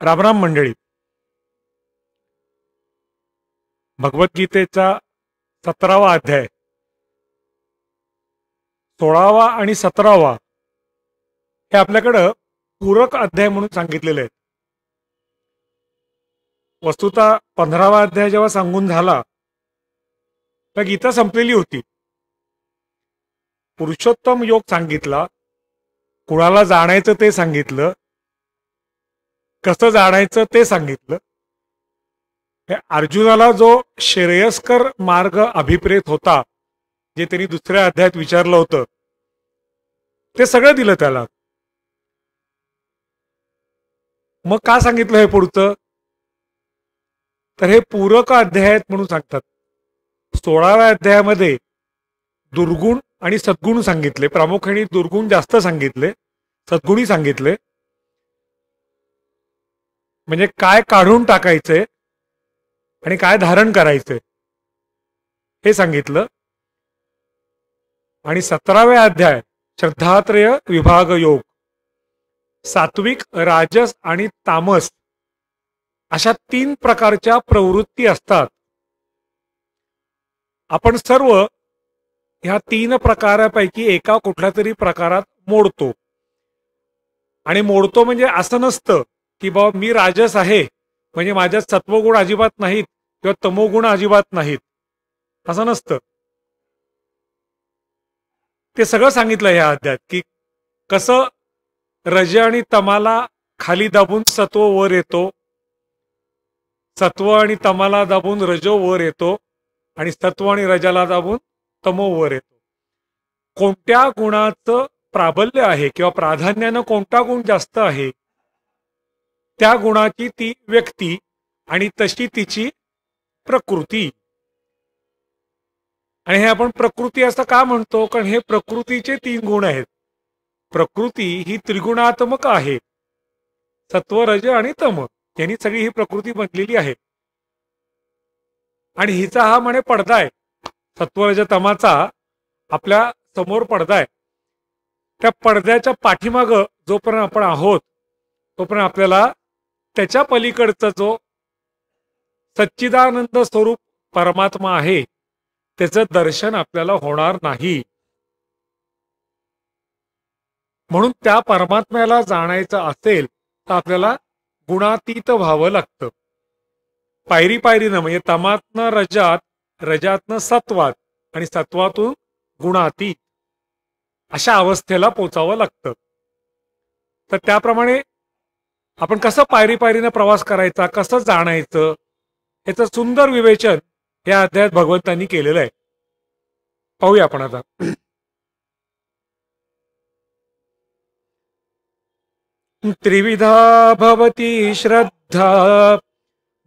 रामराम मंडळी. भगवद्गीतेचा 17वा अध्याय, 16वा आणि 17वा हे आपल्याकडं पूरक अध्याय म्हणून सांगितलेले आहेत. वस्तुतः 15वा अध्याय जेव्हा सांगून झाला तर गीता संपलेली होती. पुरुषोत्तम योग सांगितला, कुणाला जाणायचं ते सांगितलं, कसं जाणायचं ते सांगितलं. अर्जुनाला जो श्रेयस्कर मार्ग अभिप्रेत होता, जे त्यांनी दुसऱ्या अध्यायात विचारलं होतं, ते सगळं दिलं त्याला. मग का सांगितलं हे पुढचं? तर हे पूरक अध्याय म्हणून सांगतात. 16व्या अध्यायामध्ये दुर्गुण आणि सद्गुण सांगितले. प्रामुख्याने दुर्गुण जास्त सांगितले, सद्गुणी सांगितले. म्हणजे काय काढून टाकायचंय आणि काय धारण करायचंय हे सांगितलं. आणि 17व्या अध्याय श्रद्धात्रय विभाग योग, सात्विक, राजस आणि तामस अशा 3 प्रकारच्या प्रवृत्ती असतात. आपण सर्व ह्या 3 प्रकारापैकी एका कुठल्या तरी प्रकारात मोडतो. आणि मोडतो म्हणजे असं नसतं की बाबा मी राजस आहे म्हणजे माझ्यात सत्वगुण अजिबात नाहीत किंवा तमोगुण अजिबात नाहीत, असं नसतं. ते सगळं सांगितलं ह्या अध्यायात की कसं रज आणि तमाला खाली दाबून सत्व वर येतो, सत्व आणि तमाला दाबून रजो वर येतो, आणि सत्व आणि रजाला दाबून तमो वर येतो. कोणत्या गुणाचं प्राबल्य आहे किंवा प्राधान्यानं कोणता गुण जास्त आहे, त्या गुणाची ती व्यक्ती आणि तशी तिची प्रकृती. आणि हे आपण प्रकृती असं का म्हणतो? कारण हे प्रकृतीचे 3 गुण आहेत. प्रकृती ही त्रिगुणात्मक आहे. सत्व, रज आणि तम यांनी सगळी ही प्रकृती बनलेली आहे. आणि हिचा हा म्हणे पडदा आहे, सत्व रज तमाचा आपल्या समोर पडदा आहे. त्या पडद्याच्या पाठीमागं जोपर्यंत आपण आहोत तोपर्यंत आपल्याला त्याच्या पलीकडचा जो सच्चिदानंद स्वरूप परमात्मा आहे त्याचं दर्शन आपल्याला होणार नाही. म्हणून त्या परमात्म्याला जाणायचं असेल तर आपल्याला गुणातीत व्हावं लागतं. पायरी पायरीनं, म्हणजे तमातनं रजात, रजातनं सत्वात आणि सत्वातून गुणातीत अशा अवस्थेला पोचावं लागतं. तर त्याप्रमाणे आपण कसं पायरी पायरीनं प्रवास करायचा, कसं जाणायचं, याचं सुंदर विवेचन या अध्यायात भगवंतांनी केलेलं आहे. पाहूया आपण आता. त्रिविधा भवती श्रद्धा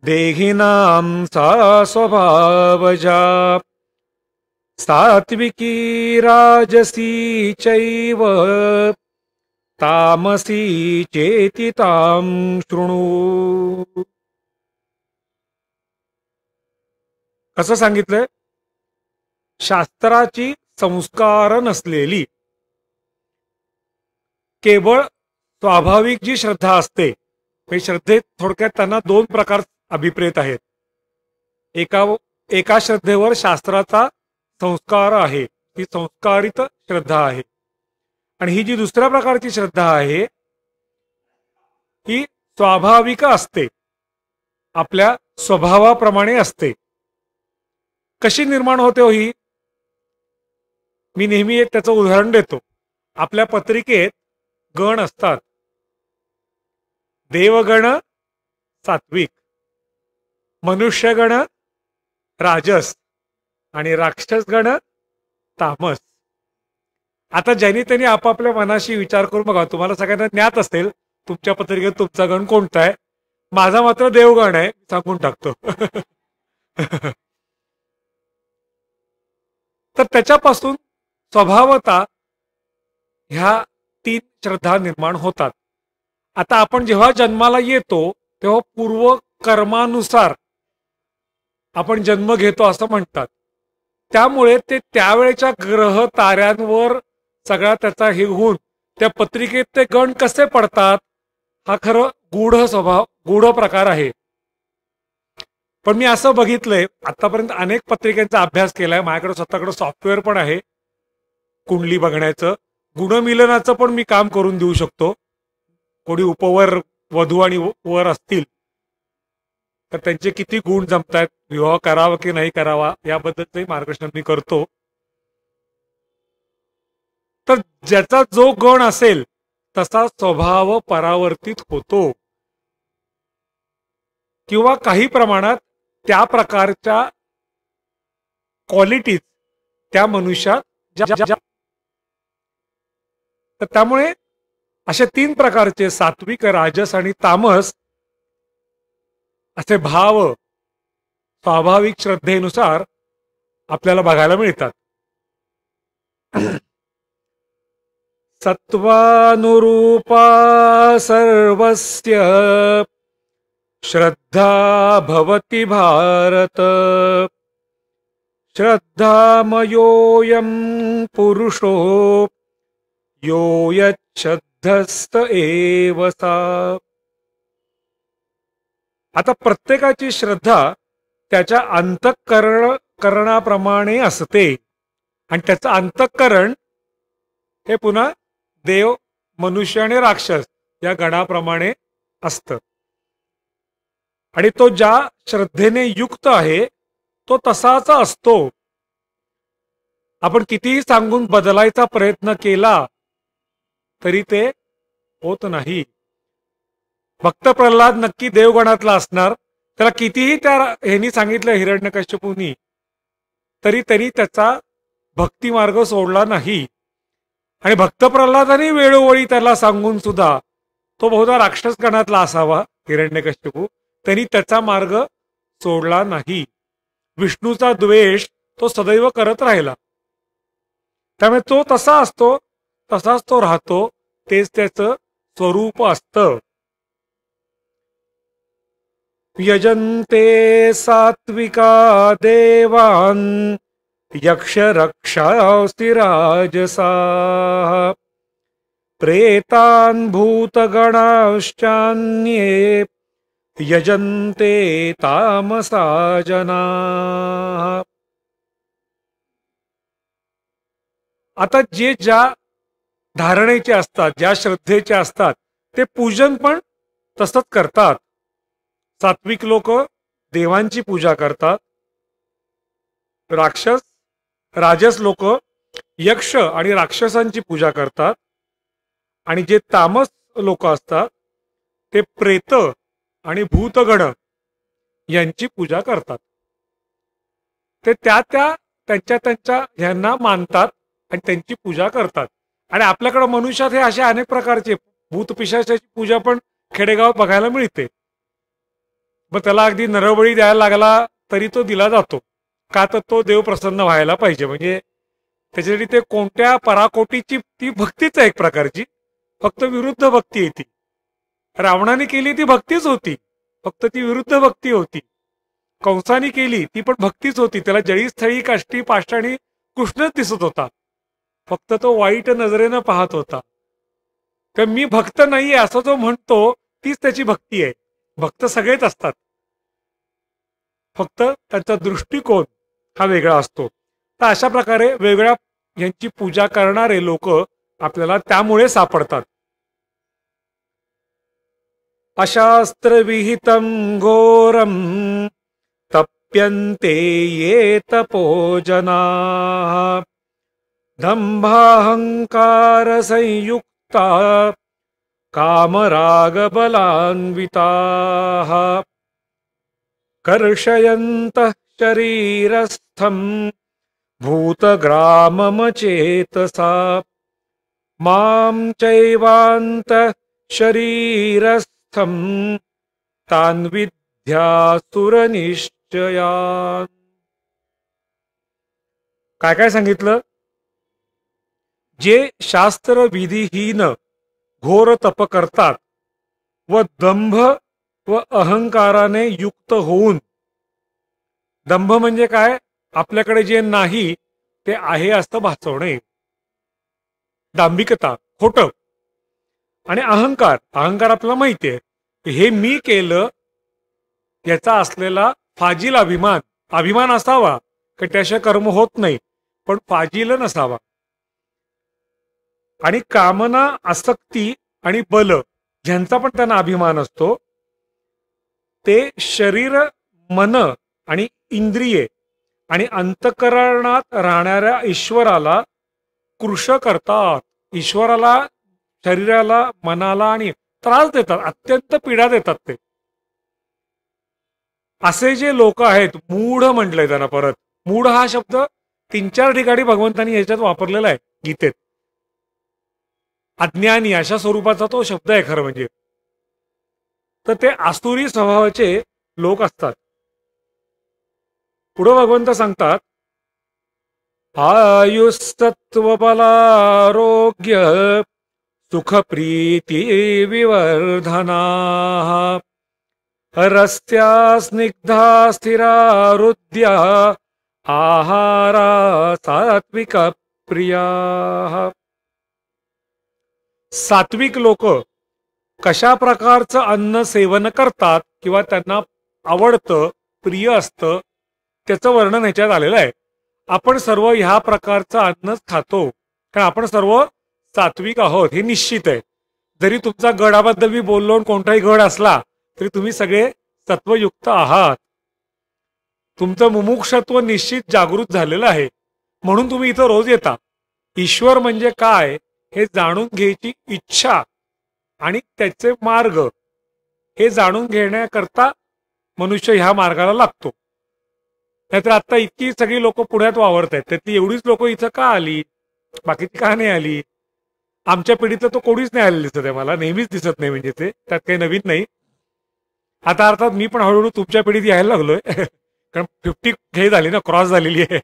देहिनां सा स्वभावजा, सात्विकी राजसी चैव तामसी चेति तां शृणु. कसं सांगितलंय? शास्त्राची संस्कार नसलेली केवळ स्वाभाविक जी श्रद्धा असते, श्रद्धेत थोडक्यात त्यांना 2 प्रकार अभिप्रेत आहेत. एका श्रद्धेवर शास्त्राचा संस्कार आहे, ती संस्कारित श्रद्धा आहे. आणि ही जी दुसऱ्या प्रकारची श्रद्धा आहे ही स्वाभाविक असते, आपल्या स्वभावाप्रमाणे असते. कशी निर्माण होते हो ही? मी नेहमी एक त्याचं उदाहरण देतो. आपल्या पत्रिकेत गण असतात. देवगण सात्विक, मनुष्यगण राजस आणि राक्षसगण तामस. आता ज्यांनी त्यांनी आपापल्या मनाशी विचार करून बघा. तुम्हाला सगळ्यांना ज्ञात असेल तुमच्या पत्रिकेत तुमचा गण कोणता आहे. माझा मात्र देवगण आहे, सांगून टाकतो. तर त्याच्यापासून स्वभावता ह्या 3 श्रद्धा निर्माण होतात. आता आपण जेव्हा जन्माला येतो तेव्हा पूर्व कर्मानुसार आपण जन्म घेतो असं म्हणतात. त्यामुळे ते त्यावेळेच्या ग्रह ताऱ्यांवर सगळा त्याचा हे होऊन त्या पत्रिकेत ते गण कसे पडतात हा खरं गूढ स्वभाव, गूढ प्रकार आहे. पण मी असं बघितलंय, आतापर्यंत अनेक पत्रिकांचा अभ्यास केलाय, माझ्याकडे स्वतःकडे सॉफ्टवेअर पण आहे कुंडली बघण्याचं. गुणमिलनाचं पण मी काम करून देऊ शकतो. कोणी उपवर वधू आणि वर असतील तर त्यांचे किती गुण जमतायत, विवाह करावा की नाही करावा याबद्दलचंही मार्गदर्शन मी करतो. तर ज्याचा जो गण असेल तसा स्वभाव परावर्तित होतो किंवा काही प्रमाणात त्या प्रकारच्या क्वालिटीज त्या मनुष्यात तर त्यामुळे असे 3 प्रकारचे सात्विक, राजस आणि तामस असे भाव स्वाभाविक श्रद्धेनुसार आपल्याला बघायला मिळतात. सत्वानुरूपा सर्वस्य श्रद्धा भवति भारत. श्रद्धामयोऽयं पुरुषो यो यच्छ्रद्धस्त एव सा. आता प्रत्येकाची श्रद्धा त्याच्या अंतःकरणाप्रमाणे असते आणि त्याचं अंतःकरण हे पुन्हा देव, मनुष्य आणि राक्षस या गणाप्रमाणे असतं. आणि तो ज्या श्रद्धेने युक्त आहे तो तसाच असतो. आपण कितीही सांगून बदलायचा प्रयत्न केला तरी ते होत नाही. भक्त प्रल्हाद नक्की देवगणातला असणार. त्याला कितीही त्या ह्यांनी सांगितलं हिरण्यकश्यपूंनी तरी त्यांनी त्याचा भक्ती मार्ग सोडला नाही. आणि भक्त प्रल्हादाने वेळोवेळी त्याला सांगून सुद्धा तो बहुधा राक्षस गणातला असावा हिरण्यकश्यपू, त्यांनी त्याचा मार्ग सोडला नाही. विष्णूचा द्वेष तो सदैव करत राहिला. त्यामुळे तो तसा असतो, तसाच तो राहतो, तेच त्याचं स्वरूप असतं. यजन्ते सात्विका देवान यक्ष रक्षांसि राजसाः प्रेतान् भूतगणांश्चान्ये यजन्ते तामसा जनाः. आता जे ज्या धारणेचे असतात, ज्या श्रद्धेचे असतात ते पूजन पण तसंच करतात. सात्विक लोक देवांची पूजा करतात. राजस लोक यक्ष आणि राक्षसांची पूजा करतात. आणि जे तामस लोक असतात ते प्रेत आणि भूतगण यांची पूजा करतात. ते त्यांच्या ह्यांना मानतात आणि त्यांची पूजा करतात. आणि आपल्याकडे मनुष्यात हे असे अनेक प्रकारचे भूतपिशाचाची पूजा पण खेडेगावात बघायला मिळते. मग त्याला अगदी नरबळी द्यायला लागला तरी तो दिला जातो, का तर तो देव प्रसन्न व्हायला पाहिजे. म्हणजे त्याच्यासाठी ते कोणत्या पराकोटीची ती भक्तीच आहे एक प्रकारची, फक्त विरुद्ध भक्ती आहे ती. रावणाने केली ती भक्तीच होती, फक्त ती विरुद्ध भक्ती होती. कंसाने केली ती पण भक्तीच होती, त्याला जळीस्थळी काष्टी पाषाणी कृष्णच दिसत होता, फक्त तो वाईट नजरेनं पाहत होता. तर मी भक्त नाहीये असं जो म्हणतो तीच त्याची भक्ती आहे. भक्त सगळेच असतात, फक्त त्यांचा दृष्टिकोन हा वेगळा असतो. तर अशा प्रकारे वेगळ्या यांची पूजा करणारे लोक आपल्याला त्यामुळे सापडतात. अशास्त्रविहितं घोरं तप्यन्ते ये तपोजनाः दंभाहंकार संयुक्ता कामरागबलान्विताः कर्षयन्तः शरीरस्थं भूतग्राममचेतसा मां चैवान्तः शरीरस्थं तान् विद्यासुरनिश्चयान्. काय सांगितलं? जे शास्त्र विधिहीन घोर तप करतात व दंभ व अहंकाराने युक्त होऊन, दंभ म्हणजे काय? आपल्याकडे जे नाही ते आहे असं भासवणे, दांभिकता, खोटं. आणि अहंकार, अहंकार आपल्याला माहिती आहे, हे मी केलं याचा असलेला फाजील अभिमान, अभिमान असावा की त्याशिवाय कर्म होत नाही, पण फाजील नसावा. आणि कामना, आसक्ती आणि बल ह्यांचा पण त्यांना अभिमान असतो. ते शरीर, मन आणि इंद्रिये आणि अंतःकरणात राहणाऱ्या ईश्वराला कृश करतात. ईश्वराला, शरीराला, मनाला आणि त्रास देतात, अत्यंत पीडा देतात ते. असे जे लोक आहेत, मूढ म्हटलंय त्यांना. परत मूढ हा शब्द 3-4 ठिकाणी भगवंतांनी याच्यात वापरलेला आहे गीतेत. अज्ञानी अशा स्वरूपाचा तो शब्द आहे खरं म्हणजे. तर ते आसुरी स्वभावाचे लोक असतात. पुढं भगवंत सांगतात, आयुस्तत्व बलारोग्य सुख प्रीती विवर्धना रस्त्या स्निग्धा स्थिरारुद्या आहारा सात्विक प्रिया. सात्विक लोक कशा प्रकारचं अन्न सेवन करतात किंवा त्यांना आवडतं, प्रिय असतं, त्याचं वर्णन ह्याच्यात आलेलं आहे. आपण सर्व ह्या प्रकारचं अन्नच खातो, कारण आपण सर्व सात्विक आहोत हे निश्चित आहे. जरी तुमचा गडाबद्दल मी बोललो, कोणताही गड असला तरी तुम्ही सगळे सत्वयुक्त आहात. तुमचं मुमुक्षत्व निश्चित जागृत झालेलं आहे, म्हणून तुम्ही इथं रोज येता. ईश्वर म्हणजे काय हे जाणून घ्यायची इच्छा आणि त्याचे मार्ग हे जाणून घेण्याकरता मनुष्य ह्या मार्गाला लागतो. नाहीतर आता इतकी सगळी लोक पुण्यात वावरत आहेत, त्यातली एवढीच लोक इथं का आली, बाकीची का नाही आली? आमच्या पिढीतलं तो कोणीच नाही आलेलं दिसत आहे मला, नेहमीच दिसत नाही. म्हणजे ते त्यात काही नवीन नाही. आता अर्थात मी पण हळूहळू तुमच्या पिढीत यायला लागलोय कारण 50 हे झाली ना, क्रॉस झालेली आहे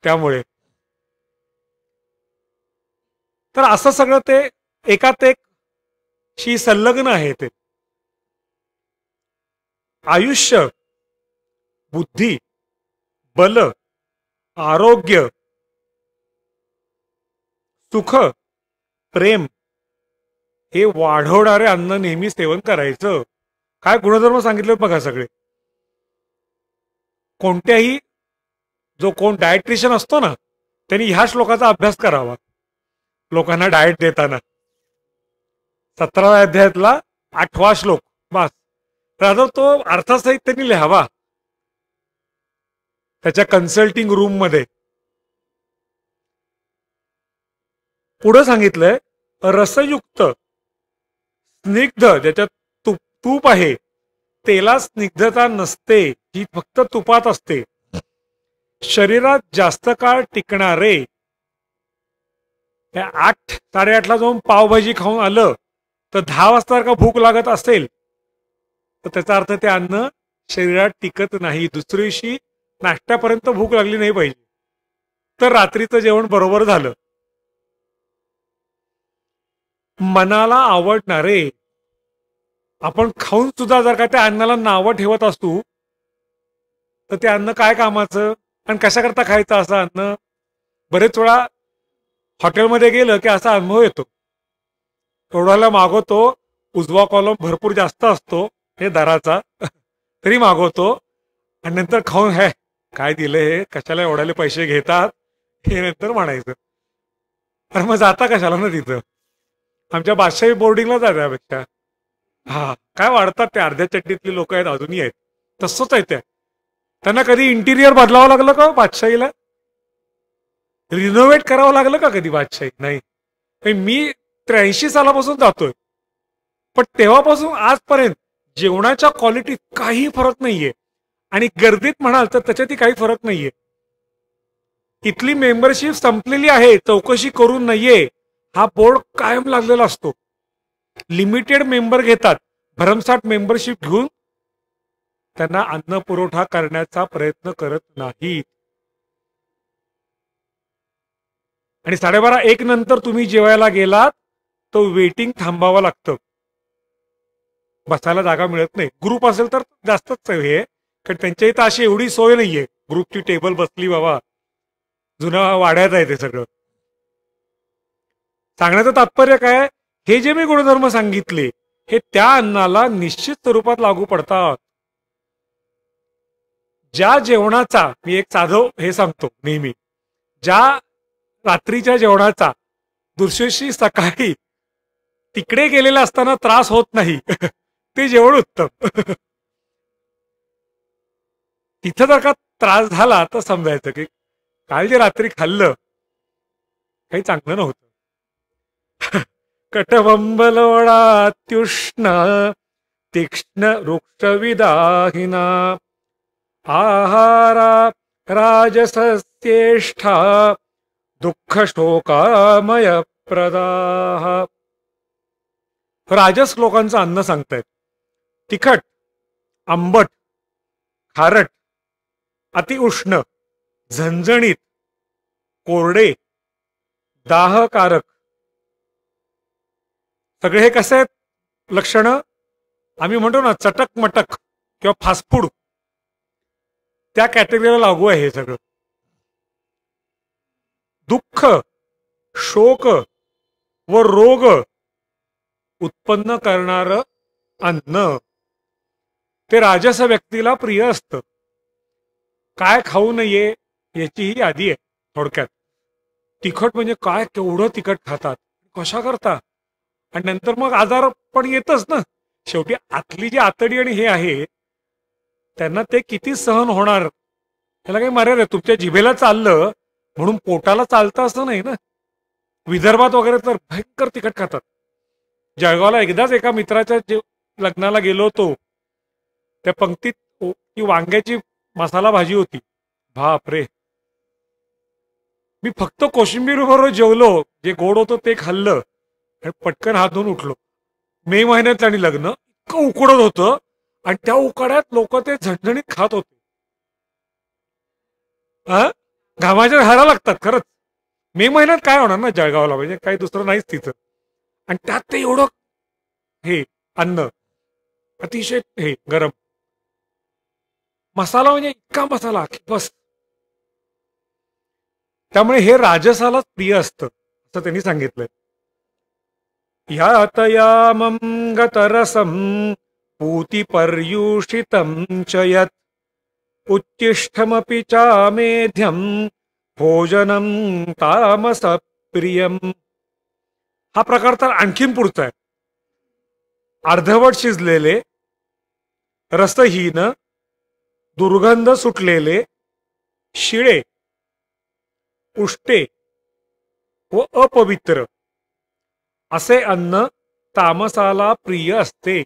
त्यामुळे. तर असं सगळं ते एकात एक शी संलग्न आहे. ते आयुष्य, बुद्धी, बल, आरोग्य, सुख, प्रेम हे वाढवणारे अन्न नेहमी सेवन करायचं. काय गुणधर्म सांगितले बघा सगळे. कोणत्याही जो कोण डायट्रिशियन असतो ना, त्यांनी ह्या श्लोकाचा अभ्यास करावा लोकांना डाएट देताना. 17व्या अध्यायातला 8वा श्लोक बस. तर तो अर्थसहित त्यांनी लिहावा त्याच्या कन्सल्टिंग रूम मध्ये. पुढे सांगितलंय, रसयुक्त स्निग्ध, ज्याच्यात तूप आहे, तेला स्निग्धता नसते, ही फक्त तुपात असते. शरीरात जास्त काळ टिकणारे, 8 साडेआठला जाऊन पावभाजी खाऊन आलं तर 10 वाजता जर का भूक लागत असेल तर त्याचा अर्थ ते अन्न शरीरात टिकत नाही. दुसऱ्या दिवशी नाश्त्यापर्यंत भूक लागली नाही पाहिजे, तर रात्रीचं जेवण बरोबर झालं. मनाला आवडणारे, आपण खाऊन सुद्धा जर का त्या अन्नाला नावं ठेवत असतो तर ते अन्न काय कामाचं आणि कशा करता खायचं असं अन्न? बरेच वेळा हॉटेलमध्ये गेलं की असा अनुभव येतो, एवढ्याला मागवतो, उजवा कॉलम भरपूर जास्त असतो हे दराचा तरी मागवतो, आणि नंतर खाऊन हे काय दिलं, हे कशाला एवढ्याले पैसे घेतात हे नंतर म्हणायचं. अरे मग जाता कशाला ना तिथं? आमच्या बादशाही बोर्डिंगला जाण्यापेक्षा हा काय वाढतात ते अर्ध्या चड्डीतली लोक आहेत, अजूनही आहेत. तसंच आहे. त्यांना कधी इंटिरियर बदलावं लागलं का बादशाहीला? रिनोव्हेट करावं लागलं का कधी बादशाही? नाही. मी 83 सालापासून जातोय, पण तेव्हापासून आजपर्यंत जेवणाच्या क्वालिटीत काही फरक नाहीये, आणि गर्दीत म्हणाल तर त्याच्यातही काही फरक नाहीये. इथली मेंबरशिप संपलेली आहे, चौकशी करून नाहीये, हा बोर्ड कायम लागलेला असतो. लिमिटेड मेंबर घेतात, भरमसाठ मेंबरशिप घेऊन त्यांना अन्न पुरवठा करण्याचा प्रयत्न करत नाहीत. आणि 12:30-1 नंतर तुम्ही जेवायला गेलात तो वेटिंग थांबावं लागतं, बसायला जागा मिळत नाही. ग्रुप असेल तर जास्तच हे, कारण त्यांच्या इथं अशी एवढी सोय नाहीये ग्रुपची टेबल बसली बाबा, जुन्या वाड्यात आहे ते सगळं. सांगण्याचं तात्पर्य काय हे जे मी गुणधर्म सांगितले हे त्या अन्नाला निश्चित स्वरूपात लागू पडतात. ज्या जेवणाचा मी एक साधं हे सांगतो नेहमी, ज्या रात्रीच्या जेवणाचा दुसऱ्याशी सकाळी तिकडे गेलेला असताना त्रास होत नाही ते जेवण उत्तम. तिथं जर का त्रास झाला तर समजायचं की काल जे रात्री खाल्लं काही चांगलं नव्हतं. कटबंबलोडात्युष्ण तीक्ष्ण वृक्षविदाहिना आहारा राजसस्येष्ठा दुःख शोकामय प्रदाह. राजस लोकांचं अन्न सांगतायत. तिखट, आंबट, खारट, अतिउष्ण, झणझणीत, कोरडे, दाहकारक, सगळे हे कसे आहेत लक्षण? आम्ही म्हणतो ना चटक मटक किंवा फास्टफूड, त्या कॅटेगरीला लागू आहे हे सगळं. दुःख, शोक व रोग उत्पन्न करणार अन्न ते राजस व्यक्तीला प्रिय असतं. काय खाऊ नये याची ही यादी आहे थोडक्यात. तिखट म्हणजे काय, केवढं तिखट खातात, कशा करता, आणि नंतर मग आजार पण येतच ना शेवटी. आतली जी आतडी आणि हे आहे त्यांना ते किती सहन होणार त्याला काही मर्यादा आहे. तुमच्या जिभेला चाललं म्हणून पोटाला चालतं असं नाही ना. विदर्भात वगैरे तर भयंकर तिखट खातात. जळगावला एकदाच एका मित्राच्या लग्नाला गेलो होतो, त्या पंक्तीत ती वांग्याची मसाला भाजी होती. बापरे, मी फक्त कोशिंबीर बरोबर जेवलो, जे गोड होतं ते खाल्लं आणि पटकन हात धुवून उठलो. मे महिन्यात आणि लग्न इतकं उकडत होतं आणि त्या उकाड्यात लोक ते झणझणीत खात होते. घामाच्या धारा लागतात खरंच. मे महिन्यात काय होणार ना जळगावला, म्हणजे काही दुसरं नाहीच तिथं. आणि त्यात ते एवढं हे अन्न अतिशय हे गरम मसाला, म्हणजे इतका मसाला की बस. त्यामुळे हे राजसालाच प्रिय असतं असं त्यांनी सांगितलंय. यातयामं गतरसं पूति पर्युषितं च यत् उच्चिष्टमपि चामेध्यं भोजनं तामसप्रियं. हा प्रकार तर आणखीन पुढचा आहे. अर्धवट शिजलेले, रसहीन, दुर्गंध सुटलेले, शिळे, उष्टे व अपवित्र असे अन्न तामसाला प्रिय असते.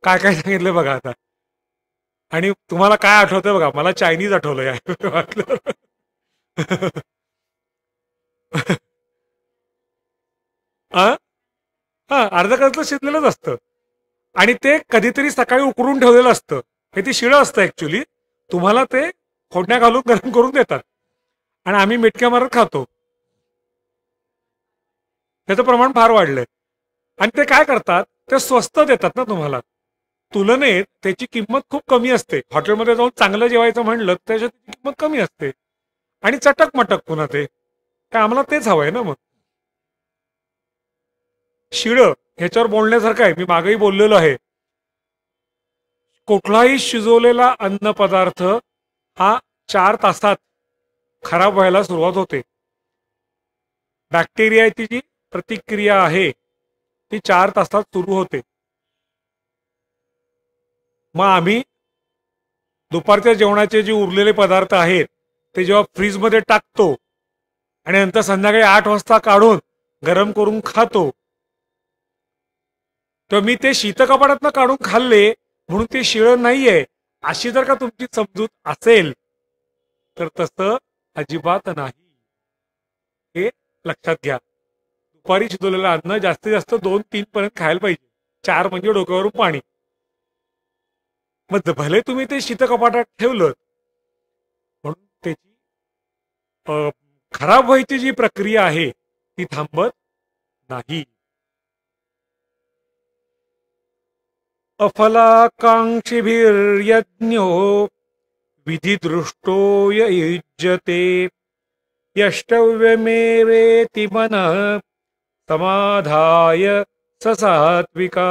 काय काय सांगितलं बघा आता. आणि तुम्हाला काय आठवतंय बघा, मला चायनीज आठवलं या हा अर्ध कसलं शिजलेलंच असतं आणि ते कधीतरी सकाळी उकडून ठेवलेलं असतं. हे ती शिळं असतं ऍक्च्युली. तुम्हाला ते फोडण्या घालून गरम करून देतात आणि आम्ही मिटक्या मारत खातो. त्याचं प्रमाण फार वाढलंय. आणि ते काय करतात, ते स्वस्त देतात ना तुम्हाला. तुलनेत त्याची किंमत खूप कमी असते. हॉटेलमध्ये जाऊन चांगलं जेवायचं म्हणलं त्याच्यात किंमत कमी असते आणि चटक मटक पुन्हा ते काय आम्हाला तेच हवंय ना. मग शिळं ह्याच्यावर बोलण्यासारखं आहे. मी मागेही बोललेलो आहे. कुठलाही शिजवलेला अन्न पदार्थ हा 4 तासात खराब व्हायला सुरुवात होते. बॅक्टेरियाची जी प्रतिक्रिया आहे ती 4 तासात सुरू होते. मग आम्ही दुपारच्या जेवणाचे जे उरलेले पदार्थ आहेत ते जेव्हा फ्रीजमध्ये टाकतो आणि नंतर संध्याकाळी 8 वाजता काढून गरम करून खातो, तर मी ते शीतकपाटातनं काढून खाल्ले म्हणून ते शिळं नाहीये अशी जर का तुमची समजूत असेल तर तसं अजिबात नाही. हे लक्षात घ्या. दुपारी शिजवलेलं अन्न जास्तीत जास्त 2-3 पर्यंत खायला पाहिजे. 4 म्हणजे डोक्यावरून पाणी. मग भले तुम्ही ते शीतकपाटात ठेवलं म्हणून त्याची खराब व्हायची जी प्रक्रिया आहे ती थांबत नाही. अफलाकांक्षिभिर्यज्ञो विधिदृष्टो य युज्यते यष्टव्यमेवेति मनः समाधाय स सात्विका.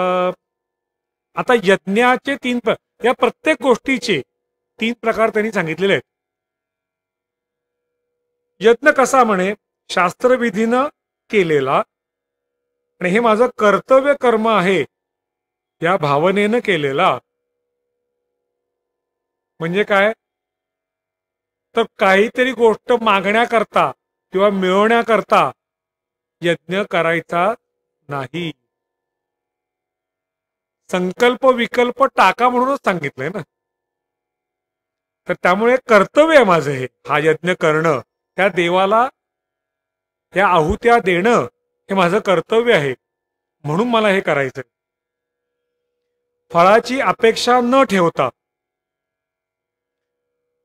आता यज्ञाचे या प्रत्येक गोष्टीचे 3 प्रकार त्यांनी सांगितलेले आहेत. यज्ञ कसा म्हणे, शास्त्रविधीनं केलेला आणि हे माझं कर्तव्य कर्म आहे या भावनेनं केलेला. म्हणजे काय, तर काहीतरी गोष्ट मागण्याकरता किंवा मिळवण्याकरता यज्ञ करायचा नाही. संकल्प विकल्प टाका म्हणूनच सांगितलंय ना. तर त्यामुळे कर्तव्य आहे माझं हे, हा यज्ञ करणं, त्या देवाला या आहुत्या देणं हे माझं कर्तव्य आहे, म्हणून मला हे करायचंय. फळाची अपेक्षा न ठेवता,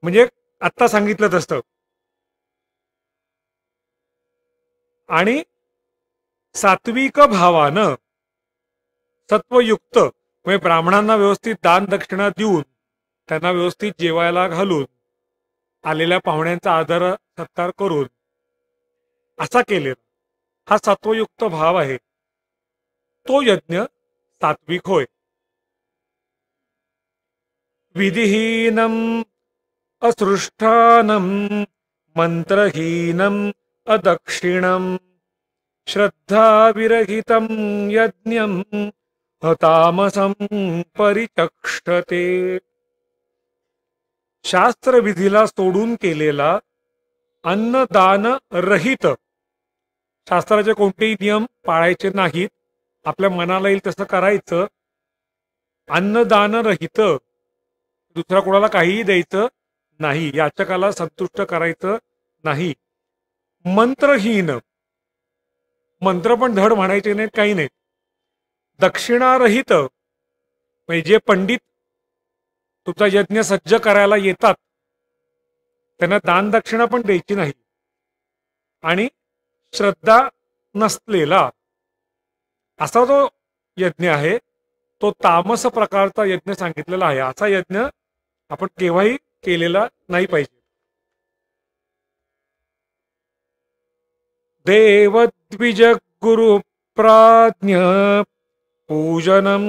म्हणजे आत्ता सांगितलं तसं, आणि सात्विक भावानं, सत्वयुक्त, म्हणजे ब्राह्मणांना व्यवस्थित दान दक्षिणा देऊन त्यांना व्यवस्थित जेवायला घालून आलेल्या पाहुण्यांचा आदर सत्कार करून असा केलेला हा सत्वयुक्त भाव आहे. तो यज्ञ सात्विक होय. विधिहीनम असृष्टानम मंत्रहीनम अदक्षिणम श्रद्धाविरहितं यज्ञं तामसं परिचक्षते. शास्त्रविधीला सोडून केलेला अन्नदान रहित, शास्त्राचे कोणतेही नियम पाळायचे नाहीत, आपल्या मनाला येईल तसं करायचं, अन्नदान रहित, दुसऱ्या कोणाला काहीही द्यायचं नाही, याचकाला संतुष्ट करायचं नाही, मंत्रहीन, मंत्र पण धड म्हणायचे नाहीत, काही नाही, दक्षिणारहित, म्हणजे जे पंडित तुमचा यज्ञ सज्ज करायला येतात त्यांना दान दक्षिणा पण द्यायची नाही, आणि श्रद्धा नसलेला असा जो यज्ञ आहे तो तामस प्रकारचा यज्ञ सांगितलेला आहे. असा यज्ञ आपण केव्हाही केलेला नाही पाहिजे. देवद्विज गुरु प्राज्ञ पूजनम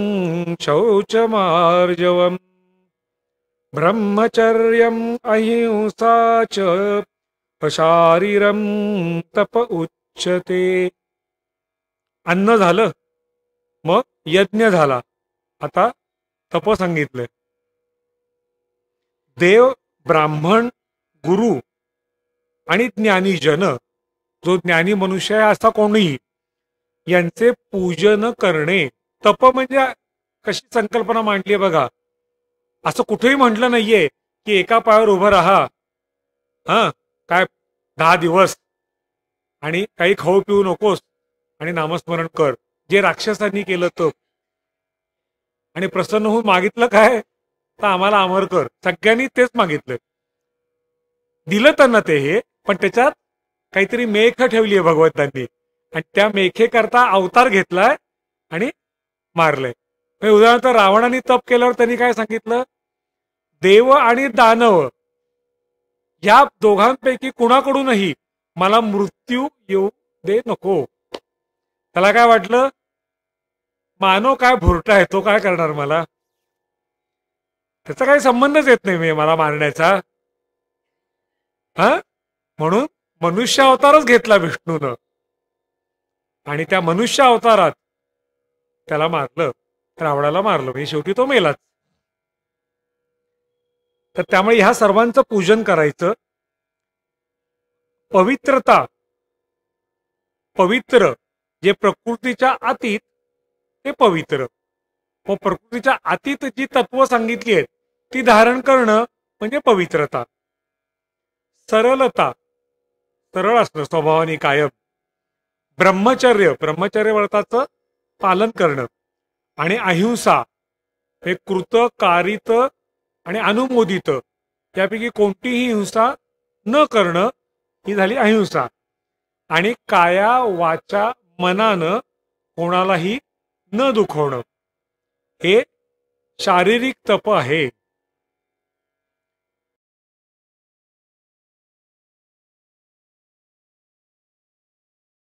शौचमार्जवम ब्रह्मचर्यम अहिंसा च शारीरम तप उच्यते. अन्न झालं, मग यज्ञ झाला, आता तप सांगितलंय. देव, ब्राह्मण, गुरु आणि ज्ञानीजन, जो ज्ञानी मनुष्य आहे असा कोणीही, यांचे पूजन करणे. तप म्हणजे कशी संकल्पना मांडली आहे बघा. असं कुठेही म्हटलं नाहीये की एका पायावर उभं राहा, काय 10 दिवस आणि काही खाऊ पिऊ नकोस आणि नामस्मरण कर, जे राक्षसांनी केलं तप. आणि प्रसन्न होऊन मागितलं काय, तर आम्हाला अमर कर, सगळ्यांनी तेच मागितलं. दिलं त्यांना ते हे, पण त्याच्यात काहीतरी मेख ठेवली आहे भगवंतांनी, आणि त्या मेखेकरता अवतार घेतलाय आणि मारलंय. उदाहरणार्थ रावणाने तप केल्यावर त्यांनी काय सांगितलं, देव आणि दानव या दोघांपैकी कुणाकडूनही मला मृत्यू येऊ दे नको. त्याला काय वाटलं, मानव काय भुरटा आहे, तो काय करणार मला, त्याचा काही संबंधच येत नाही मला मारण्याचा. म्हणून मनुष्य अवतारच घेतला विष्णूनं, आणि त्या मनुष्य अवतारात त्याला मारलं, रावणाला मारलं, म्हणजे शेवटी तो मेलाच. तर त्यामुळे ह्या सर्वांचं पूजन करायचं. पवित्रता, पवित्र, जे प्रकृतीच्या अतीत ते पवित्र, व प्रकृतीच्या अतीत जी तत्व सांगितली आहेत ती धारण करणं म्हणजे पवित्रता. सरलता, सरळ असणं स्वभावाने कायम. ब्रह्मचर्य, ब्रह्मचर्य व्रताचं पालन करणं. आणि अहिंसा, हे कृत, कारित आणि अनुमोदित यापैकी कोणतीही हिंसा न करणं ही झाली अहिंसा. आणि काया वाचा मनानं कोणालाही न दुखवणं हे शारीरिक तप आहे.